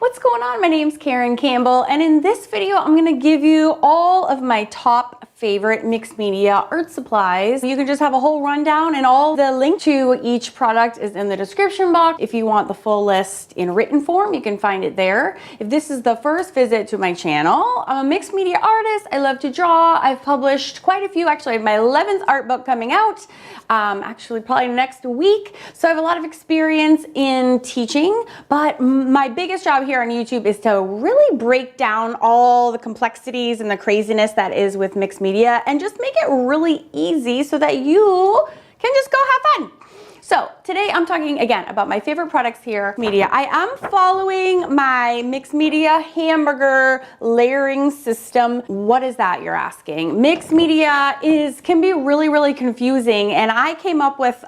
What's going on? My name's Campbell, and in this video I'm going to give you all of my top favorite mixed media art supplies. You can just have a whole rundown, and all the link to each product is in the description box. If you want the full list in written form, you can find it there. If this is the first visit to my channel, I'm a mixed media artist. I love to draw. I've published quite a few. Actually, I have my 11th art book coming out, actually probably next week. So I have a lot of experience in teaching, but my biggest job here on YouTube is to really break down all the complexities and the craziness that is with mixed media and just make it really easy so that you can just go have fun. So today I'm talking again about my favorite products here, media. I am following my mixed media Hamburger layering system. What is that, you're asking? Mixed media can be really confusing, and I came up with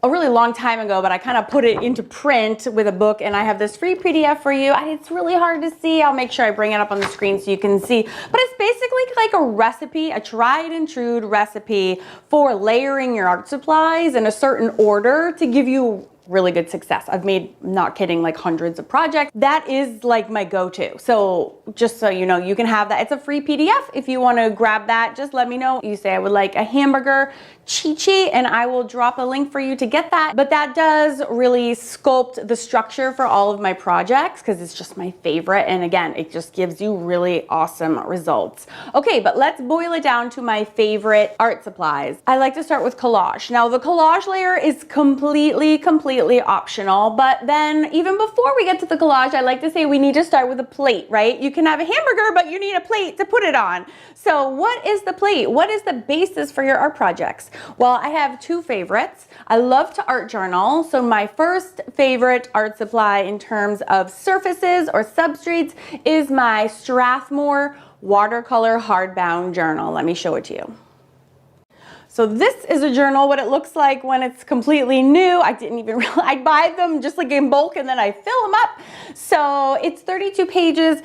a really long time ago, but I kind of put it into print with a book, and I have this free PDF for you. It's really hard to see. I'll make sure I bring it up on the screen so you can see. But it's basically like a recipe, a tried and true recipe for layering your art supplies in a certain order to give you really good success. I've made, not kidding, like hundreds of projects. That is like my go-to. So just so you know, you can have that. It's a free PDF. If you want to grab that, just let me know. You say I would like a Hamburger cheat sheet, and I will drop a link for you to get that. But that does really sculpt the structure for all of my projects because it's just my favorite. And again, it just gives you really awesome results. Okay, but let's boil it down to my favorite art supplies. I like to start with collage. Now the collage layer is completely optional, but then even before we get to the collage, I like to say we need to start with a plate, right? You can have a hamburger, but you need a plate to put it on. So what is the plate? What is the basis for your art projects? Well, I have two favorites. I love to art journal. So my first favorite art supply in terms of surfaces or substrates is my Strathmore watercolor hardbound journal. Let me show it to you. So this is a journal, what it looks like when it's completely new. I didn't even realize, I buy them just like in bulk and then I fill them up. So it's 32 pages.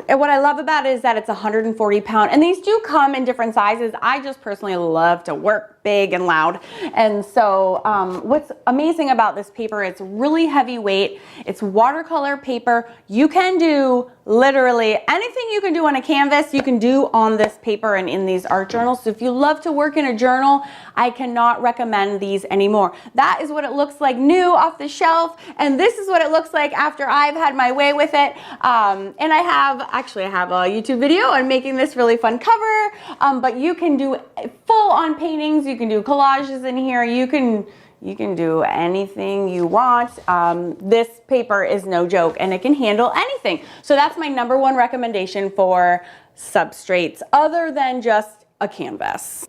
What I love about it is that it's 140 pound, and these do come in different sizes. I just personally love to work big and loud. And so what's amazing about this paper, it's really heavyweight. It's watercolor paper. You can do literally anything you can do on a canvas, you can do on this paper and in these art journals. So if you love to work in a journal, I cannot recommend these anymore. That is what it looks like new off the shelf, and this is what it looks like after I've had my way with it. And I have a YouTube video on making this really fun cover, but you can do full on paintings, you can do collages in here, you can do anything you want. This paper is no joke, and it can handle anything. So that's my #1 recommendation for substrates other than just a canvas.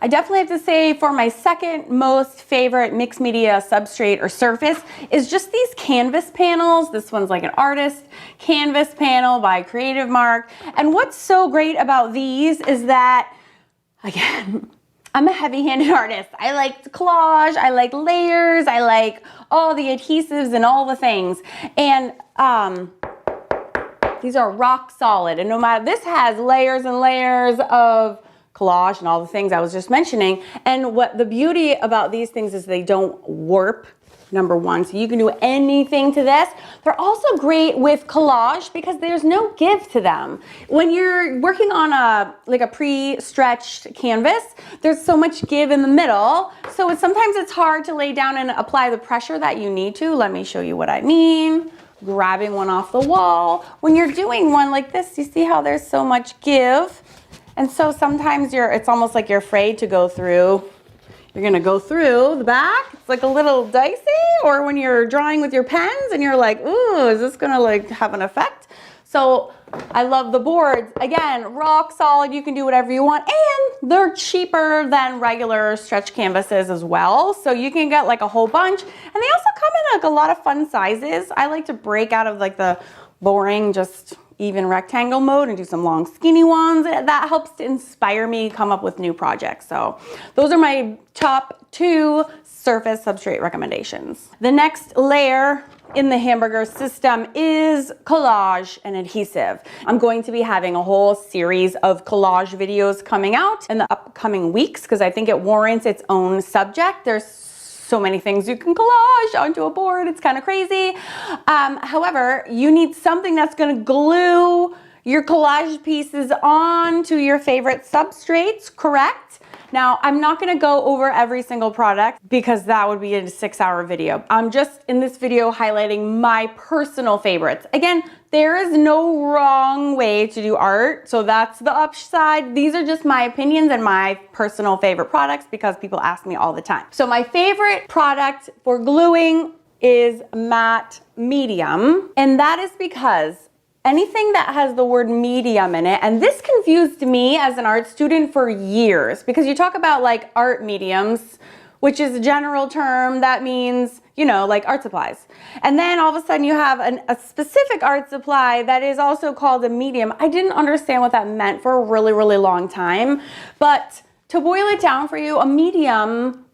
I definitely have to say for my second most favorite mixed media substrate or surface is just these canvas panels. This one's like an artist canvas panel by Creative Mark. And what's so great about these is that, again, I'm a heavy-handed artist. I like collage, I like layers, I like all the adhesives and all the things. And these are rock solid. And no matter, this has layers and layers of collage and all the things I was just mentioning. And what the beauty about these things is they don't warp, #1. So you can do anything to this. They're also great with collage because there's no give to them. When you're working on a pre-stretched canvas, there's so much give in the middle. So sometimes it's hard to lay down and apply the pressure that you need to. Let me show you what I mean. Grabbing one off the wall. When you're doing one like this, you see how there's so much give? And so sometimes it's almost like you're afraid to go through. You're gonna go through the back. It's like a little dicey. Or when you're drawing with your pens and you're like, ooh, is this gonna like have an effect? So I love the boards. Again, rock solid, you can do whatever you want. And they're cheaper than regular stretch canvases as well. So you can get like a whole bunch. And they also come in like a lot of fun sizes. I like to break out of like the boring, just even rectangle mode and do some long skinny ones. That helps to inspire me to come up with new projects. So those are my top 2 surface substrate recommendations. The next layer in the Hamburger system is collage and adhesive. I'm going to be having a whole series of collage videos coming out in the upcoming weeks because I think it warrants its own subject. There's so many things you can collage onto a board. It's kind of crazy. However, you need something that's going to glue your collage pieces onto your favorite substrates, correct? Now, I'm not gonna go over every single product because that would be a 6-hour video. I'm just in this video highlighting my personal favorites. Again, there is no wrong way to do art, so that's the upside. These are just my opinions and my personal favorite products because people ask me all the time. So my favorite product for gluing is matte medium, and that is because anything that has the word medium in it, and this confused me as an art student for years, because you talk about like art mediums, which is a general term that means, you know, like art supplies. And then all of a sudden you have a specific art supply that is also called a medium. I didn't understand what that meant for a really, really long time. But to boil it down for you, a medium,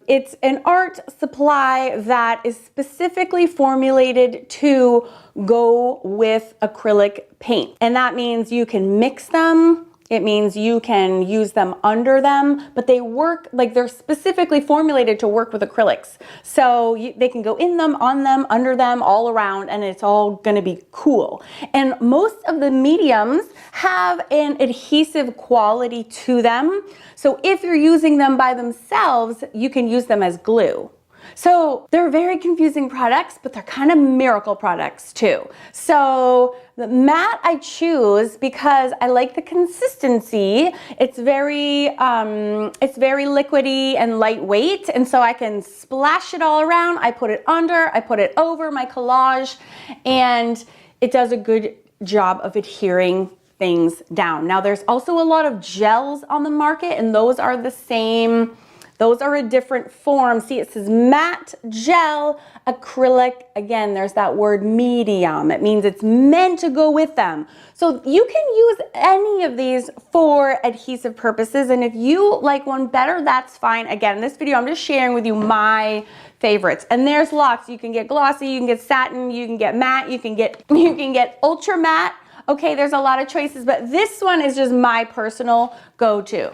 it's an art supply that is specifically formulated to go with acrylic paint. And that means you can mix them. It means you can use them under them, but they work, like they're specifically formulated to work with acrylics. So they can go in them, on them, under them, all around, and it's all gonna be cool. And most of the mediums have an adhesive quality to them. So if you're using them by themselves, you can use them as glue. So they're very confusing products, but they're kind of miracle products too. So the matte I choose because I like the consistency. It's very liquidy and lightweight, and so I can splash it all around. I put it under, I put it over my collage, and it does a good job of adhering things down. Now there's also a lot of gels on the market, and those are the same. Those are a different form. See, it says matte, gel, acrylic. Again, there's that word medium. It means it's meant to go with them. So you can use any of these for adhesive purposes. And if you like one better, that's fine. Again, in this video, I'm just sharing with you my favorites. And there's lots. You can get glossy, you can get satin, you can get matte, you can get ultra matte. Okay, there's a lot of choices, but this one is just my personal go-to.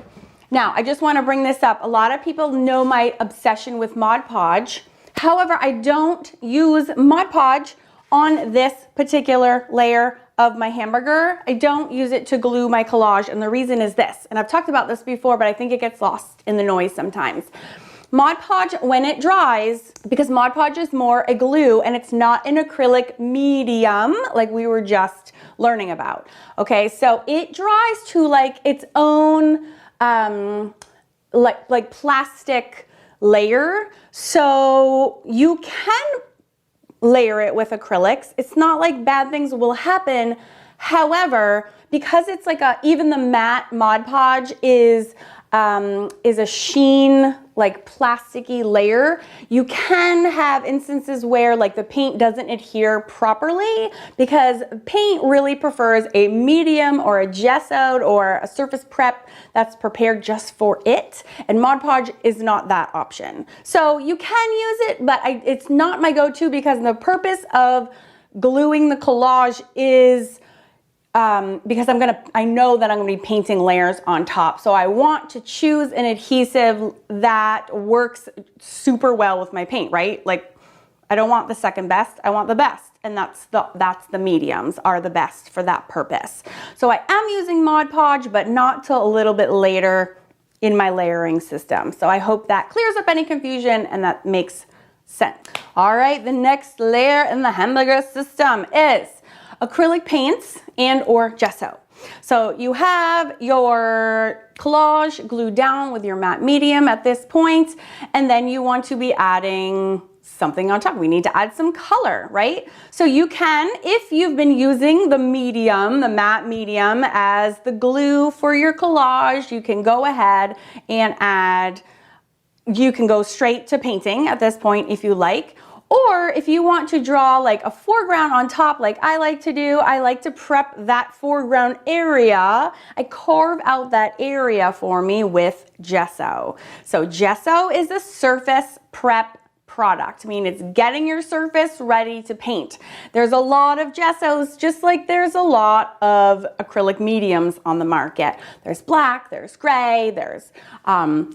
Now, I just want to bring this up. A lot of people know my obsession with Mod Podge. However, I don't use Mod Podge on this particular layer of my Hamburger. I don't use it to glue my collage, and the reason is this. And I've talked about this before, but I think it gets lost in the noise sometimes. Mod Podge, when it dries, because Mod Podge is more a glue and it's not an acrylic medium like we were just learning about. Okay, so it dries to like its own like plastic layer, so you can layer it with acrylics. It's not like bad things will happen. However, because it's like even the matte Mod Podge is a sheen, like plasticky layer, you can have instances where like the paint doesn't adhere properly because paint really prefers a medium or a gessoed or a surface prep that's prepared just for it, and Mod Podge is not that option. So you can use it, but it's not my go-to because the purpose of gluing the collage is because I know that I'm gonna be painting layers on top. So I want to choose an adhesive that works super well with my paint, right? Like, I don't want the second best, I want the best. And that's the mediums are the best for that purpose. So I am using Mod Podge, but not till a little bit later in my layering system. So I hope that clears up any confusion and that makes sense. All right, the next layer in the Hamburger system is acrylic paints and or gesso. So you have your collage glued down with your matte medium at this point, and then you want to be adding something on top. We need to add some color, right? So you can, if you've been using the medium, the matte medium as the glue for your collage, you can go ahead and add, you can go straight to painting at this point if you like. Or if you want to draw like a foreground on top like I like to do, I like to prep that foreground area. I carve out that area for me with gesso. So gesso is a surface prep product. I mean, it's getting your surface ready to paint. There's a lot of gessos, just like there's a lot of acrylic mediums on the market. There's black, there's gray, there's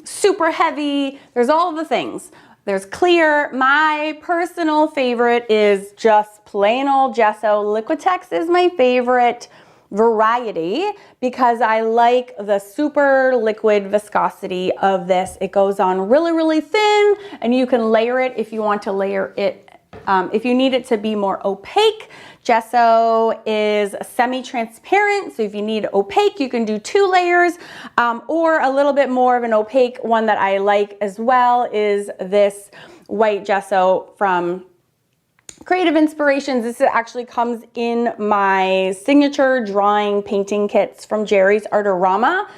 super heavy, there's all the things. There's clear. My personal favorite is just plain old gesso. Liquitex is my favorite variety because I like the super liquid viscosity of this. It goes on really, really thin, and you can layer it if you want to layer it. If you need it to be more opaque, gesso is semi-transparent, so if you need opaque, you can do 2 layers, or a little bit more of an opaque one that I like as well is this white gesso from Creative Inspirations. This actually comes in my signature drawing painting kits from Jerry's Artorama.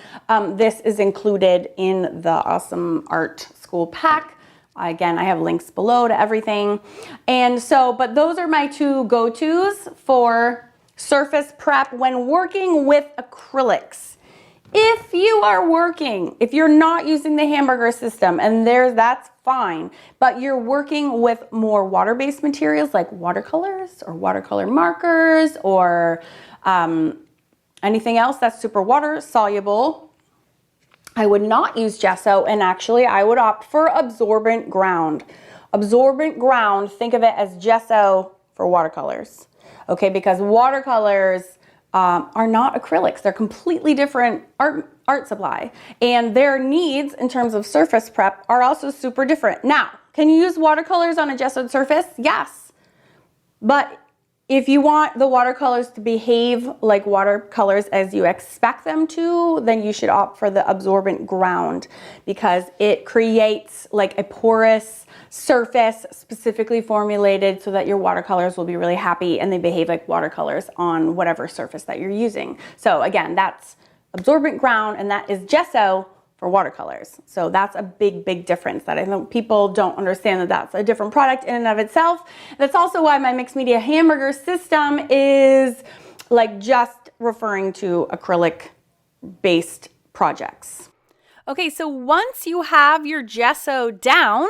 This is included in the Awesome Art School pack. Again, I have links below to everything. And so, but those are my 2 go-tos for surface prep when working with acrylics. If you're not using the Hamburger system, and that's fine, but you're working with more water-based materials like watercolors or watercolor markers or anything else that's super water soluble, I would not use gesso, and actually I would opt for absorbent ground. Absorbent ground, think of it as gesso for watercolors, okay? Because watercolors are not acrylics. They're completely different art supply, and their needs in terms of surface prep are also super different. Now, can you use watercolors on a gessoed surface? Yes, but if you want the watercolors to behave like watercolors as you expect them to, then you should opt for the absorbent ground because it creates like a porous surface specifically formulated so that your watercolors will be really happy and they behave like watercolors on whatever surface that you're using. So again, that's absorbent ground, and that is gesso for watercolors. So that's a big, big difference that I think people don't understand, that that's a different product in and of itself. That's also why my mixed media Hamburger system is like just referring to acrylic based projects. Okay, so once you have your gesso down,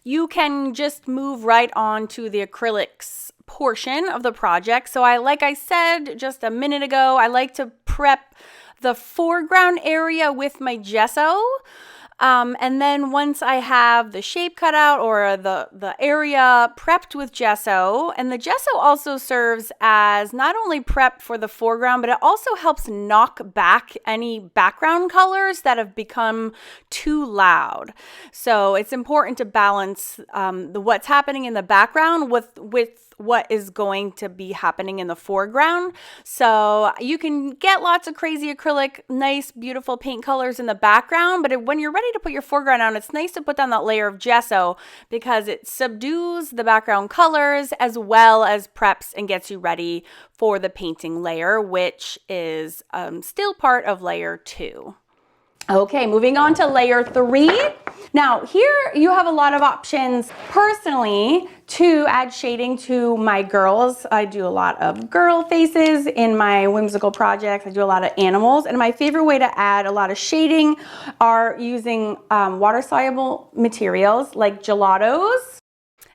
you can just move right on to the acrylics portion of the project. So like I said just a minute ago, I like to prep the foreground area with my gesso. And then once I have the shape cut out or the area prepped with gesso, and the gesso also serves as not only prep for the foreground, but it also helps knock back any background colors that have become too loud. So it's important to balance what's happening in the background with what is going to be happening in the foreground. So you can get lots of crazy acrylic, nice, beautiful paint colors in the background, but when you're ready to put your foreground on, it's nice to put down that layer of gesso because it subdues the background colors as well as preps and gets you ready for the painting layer, which is still part of layer 2. Okay, moving on to layer 3. Now here you have a lot of options personally to add shading to my girls. I do a lot of girl faces in my whimsical projects. I do a lot of animals, and my favorite way to add a lot of shading are using water-soluble materials like gelatos.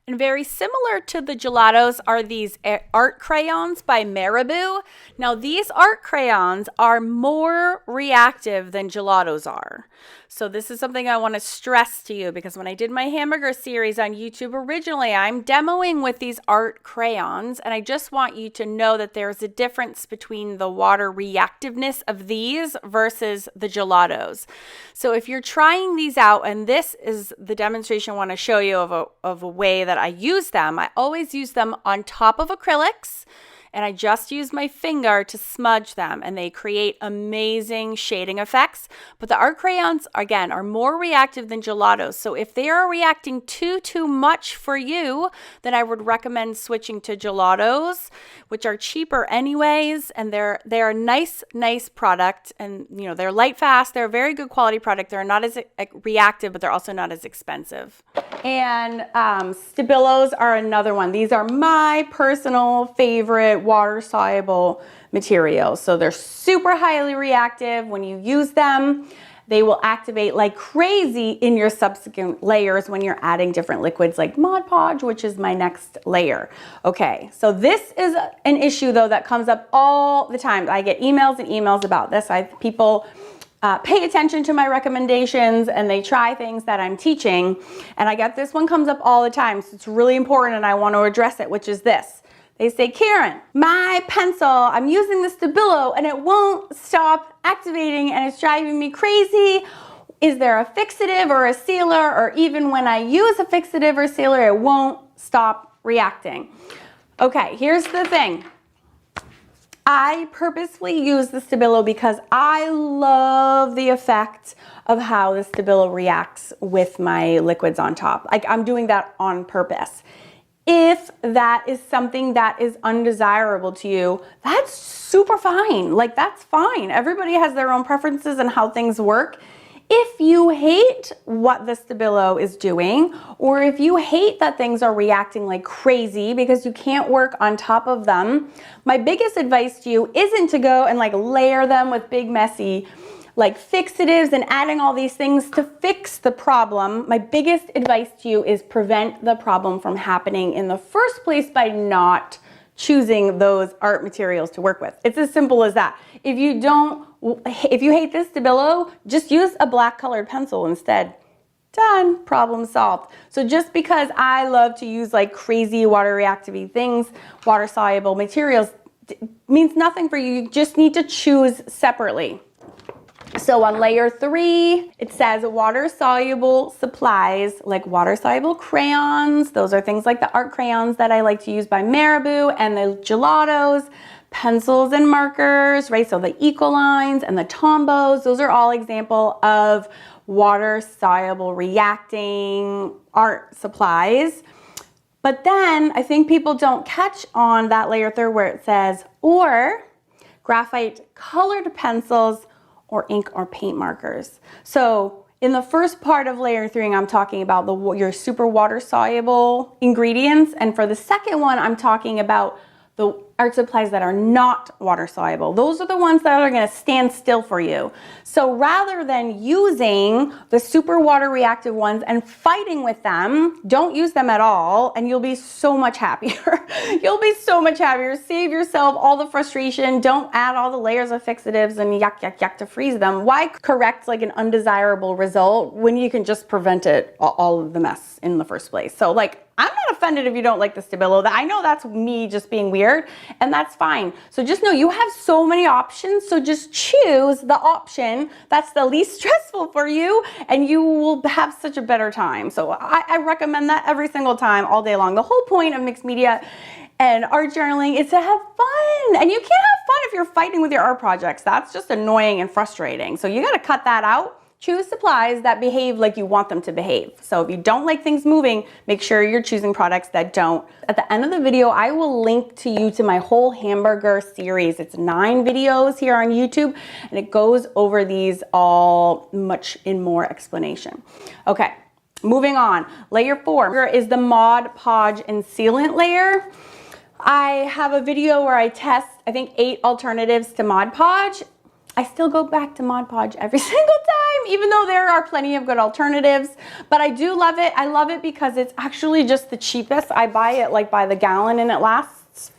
And very similar to the gelatos are these art crayons by Marabou. Now these art crayons are more reactive than gelatos are. So this is something I want to stress to you because when I did my Hamburger series on YouTube originally, I'm demoing with these art crayons, and I just want you to know that there's a difference between the water reactiveness of these versus the gelatos. So if you're trying these out, and this is the demonstration I want to show you of a way that I use them. I always use them on top of acrylics, and I just use my finger to smudge them, and they create amazing shading effects. But the art crayons, again, are more reactive than gelatos. So if they are reacting too much for you, then I would recommend switching to gelatos, which are cheaper anyways, and they're a nice product, and you know, they're light fast. They're a very good quality product. They're not as reactive, but they're also not as expensive. And Stabilos are another one. These are my personal favorite water-soluble materials. So they're super highly reactive when you use them. they will activate like crazy in your subsequent layers when you're adding different liquids like Mod Podge, which is my next layer. Okay, so this is an issue though that comes up all the time. I get emails and emails about this. People pay attention to my recommendations and they try things that I'm teaching, and I get this one comes up all the time, so it's really important and I want to address it, which is this. They say, Karen, my pencil, I'm using the Stabilo and it won't stop activating and it's driving me crazy. Is there a fixative or a sealer, or even when I use a fixative or sealer, it won't stop reacting? Okay, here's the thing. I purposely use the Stabilo because I love the effect of how the Stabilo reacts with my liquids on top. Like, I'm doing that on purpose. If that is something that is undesirable to you, that's super fine. Like, that's fine. Everybody has their own preferences and how things work. If you hate what the Stabilo is doing, or if you hate that things are reacting like crazy because you can't work on top of them, my biggest advice to you isn't to go and like layer them with big messy like fixatives and adding all these things to fix the problem. My biggest advice to you is prevent the problem from happening in the first place by not choosing those art materials to work with. It's as simple as that. If you hate this Stabilo, just use a black colored pencil instead. Done, problem solved. So just because I love to use like crazy water reactive things, water soluble materials, means nothing for you. You just need to choose separately. So on layer 3, it says water-soluble supplies like water-soluble crayons. Those are things like the art crayons that I like to use by Marabou, and the gelatos, pencils and markers, right? So the Ecolines and the Tombos, those are all example of water-soluble reacting art supplies. But then I think people don't catch on that layer 3 where it says, or graphite colored pencils or ink or paint markers. So in the first part of layer 3, I'm talking about your super water soluble ingredients. And for the second one, I'm talking about the art supplies that are not water soluble. Those are the ones that are gonna stand still for you. So rather than using the super water reactive ones and fighting with them, don't use them at all, and you'll be so much happier. You'll be so much happier. Save yourself all the frustration. Don't add all the layers of fixatives and yuck to freeze them. Why correct like an undesirable result when you can just prevent it, all of the mess in the first place? So like, I'm not offended if you don't like the Stabilo. I know that's me just being weird, and that's fine. So just know you have so many options, so just choose the option that's the least stressful for you, and you will have such a better time. So I recommend that every single time, all day long. The whole point of mixed media and art journaling is to have fun, and you can't have fun if you're fighting with your art projects. That's just annoying and frustrating. So you gotta cut that out. Choose supplies that behave like you want them to behave. So if you don't like things moving, make sure you're choosing products that don't. At the end of the video, I will link to you to my whole Hamburger series. It's 9 videos here on YouTube, and it goes over these all much in more explanation. Okay, moving on. Layer 4 is the Mod Podge and sealant layer. I have a video where I test, I think, 8 alternatives to Mod Podge. I still go back to Mod Podge every single time, even though there are plenty of good alternatives. But I do love it. I love it because it's actually just the cheapest. I buy it like by the gallon and it lasts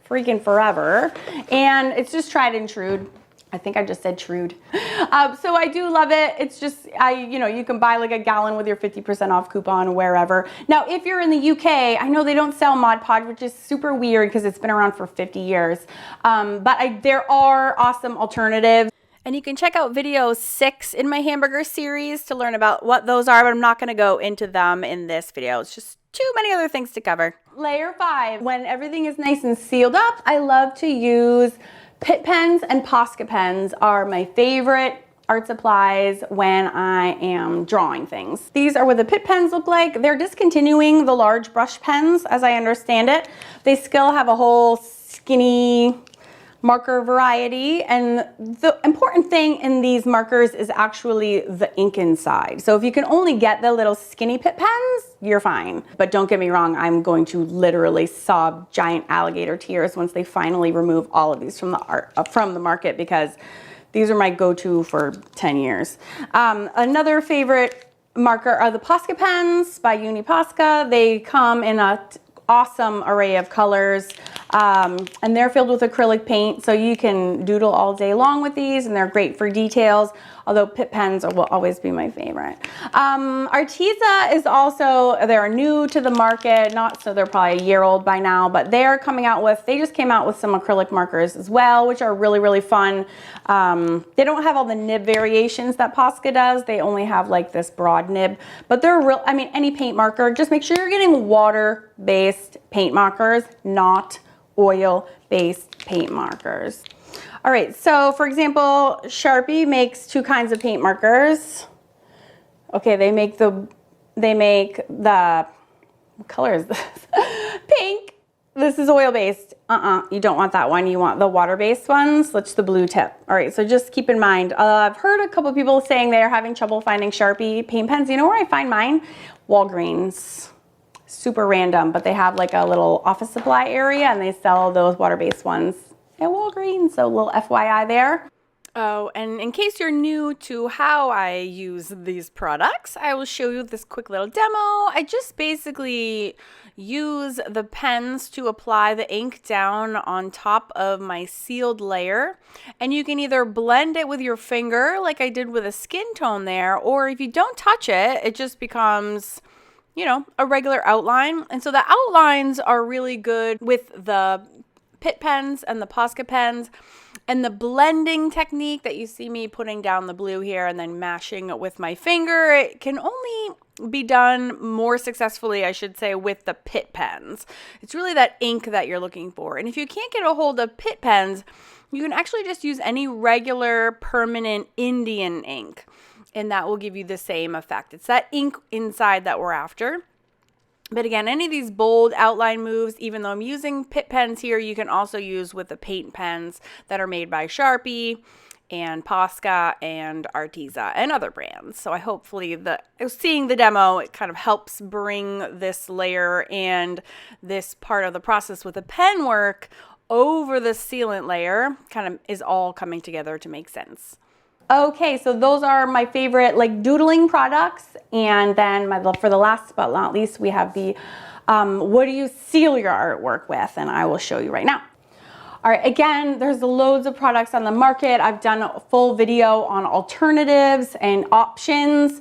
freaking forever. And it's just tried and true. I think I just said trued. So I do love it. It's just, you can buy like a gallon with your 50% off coupon wherever. Now, if you're in the UK, I know they don't sell Mod Podge, which is super weird because it's been around for 50 years. But there are awesome alternatives. And you can check out video 6 in my Hamburger series to learn about what those are, but I'm not going to go into them in this video. It's just too many other things to cover. Layer 5, when everything is nice and sealed up, I love to use Pitt pens and Posca pens are my favorite art supplies when I am drawing things. These are what the Pitt pens look like. They're discontinuing the large brush pens, as I understand it. They still have a whole skinny marker variety, and the important thing in these markers is actually the ink inside. So if you can only get the little skinny Pitt pens, you're fine. But don't get me wrong, I'm going to literally sob giant alligator tears once they finally remove all of these from the market, because these are my go-to for 10 years. Another favorite marker are the Posca pens by Uniposca. They come in a awesome array of colors, and they're filled with acrylic paint, so you can doodle all day long with these, and they're great for details, although Pitt pens will always be my favorite. Arteza is also, they're new to the market, so they're probably a year old by now, but they're coming out with, they just came out with some acrylic markers as well, which are really, really fun. They don't have all the nib variations that Posca does. They only have like this broad nib, but they're real, I mean, any paint marker, just make sure you're getting water-based paint markers, not oil-based paint markers. All right, so for example, Sharpie makes two kinds of paint markers. Okay, they make the, what color is this? Pink. This is oil-based. You don't want that one. You want the water-based ones, which is the blue tip. All right, so just keep in mind, I've heard a couple people saying they're having trouble finding Sharpie paint pens. You know where I find mine? Walgreens. Super random, but they have like a little office supply area and they sell those water-based ones at Walgreens, so a little FYI there. Oh, and in case you're new to how I use these products, I will show you this quick little demo. I just basically use the pens to apply the ink down on top of my sealed layer, and you can either blend it with your finger like I did with a skin tone there, or if you don't touch it, it just becomes, you know, a regular outline. And so the outlines are really good with the Pitt pens and the Posca pens, and the blending technique that you see me putting down the blue here and then mashing it with my finger, it can only be done more successfully, I should say, with the Pitt pens. It's really that ink that you're looking for. And if you can't get a hold of Pitt pens, you can actually just use any regular permanent Indian ink, and that will give you the same effect. It's that ink inside that we're after. But again, any of these bold outline moves, even though I'm using Pitt pens here, you can also use with the paint pens that are made by Sharpie and Posca and Arteza and other brands. So I hopefully seeing the demo, it kind of helps bring this layer and this part of the process with the pen work over the sealant layer kind of is all coming together to make sense. Okay, so those are my favorite like doodling products, and then for the last but not least, we have the what do you seal your artwork with, and I will show you right now. All right, again, there's loads of products on the market. I've done a full video on alternatives and options.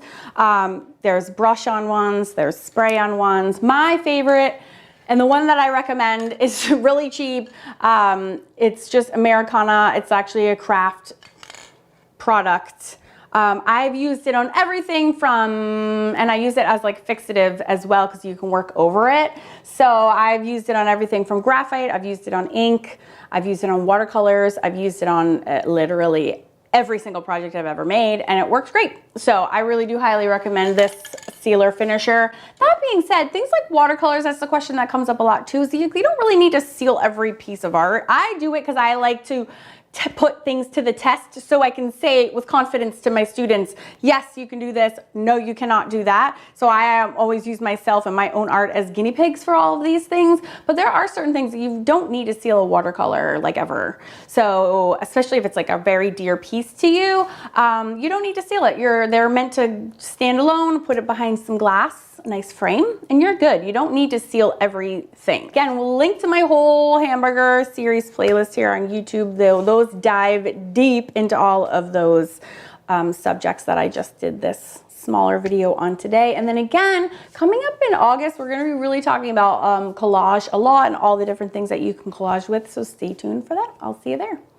There's brush-on ones, there's spray-on ones. My favorite, and the one that I recommend, is really cheap. It's just Americana. It's actually a craft product. I've used it on everything from, and I use it as like fixative as well because you can work over it. So I've used it on everything from graphite, I've used it on ink, I've used it on watercolors, I've used it on literally every single project I've ever made, and it works great. So I really do highly recommend this sealer finisher. That being said, things like watercolors, that's the question that comes up a lot too, is you don't really need to seal every piece of art. I do it because I like to put things to the test so I can say with confidence to my students, yes, you can do this, no, you cannot do that. So I always use myself and my own art as guinea pigs for all of these things, but there are certain things that you don't need to seal a watercolor like ever. So especially if it's like a very dear piece to you, you don't need to seal it. They're meant to stand alone, put it behind some glass, nice frame, and you're good. You don't need to seal everything. Again, we'll link to my whole Hamburger series playlist here on YouTube. Those dive deep into all of those subjects that I just did this smaller video on today. And then again, coming up in August, we're going to be really talking about collage a lot and all the different things that you can collage with. So stay tuned for that. I'll see you there.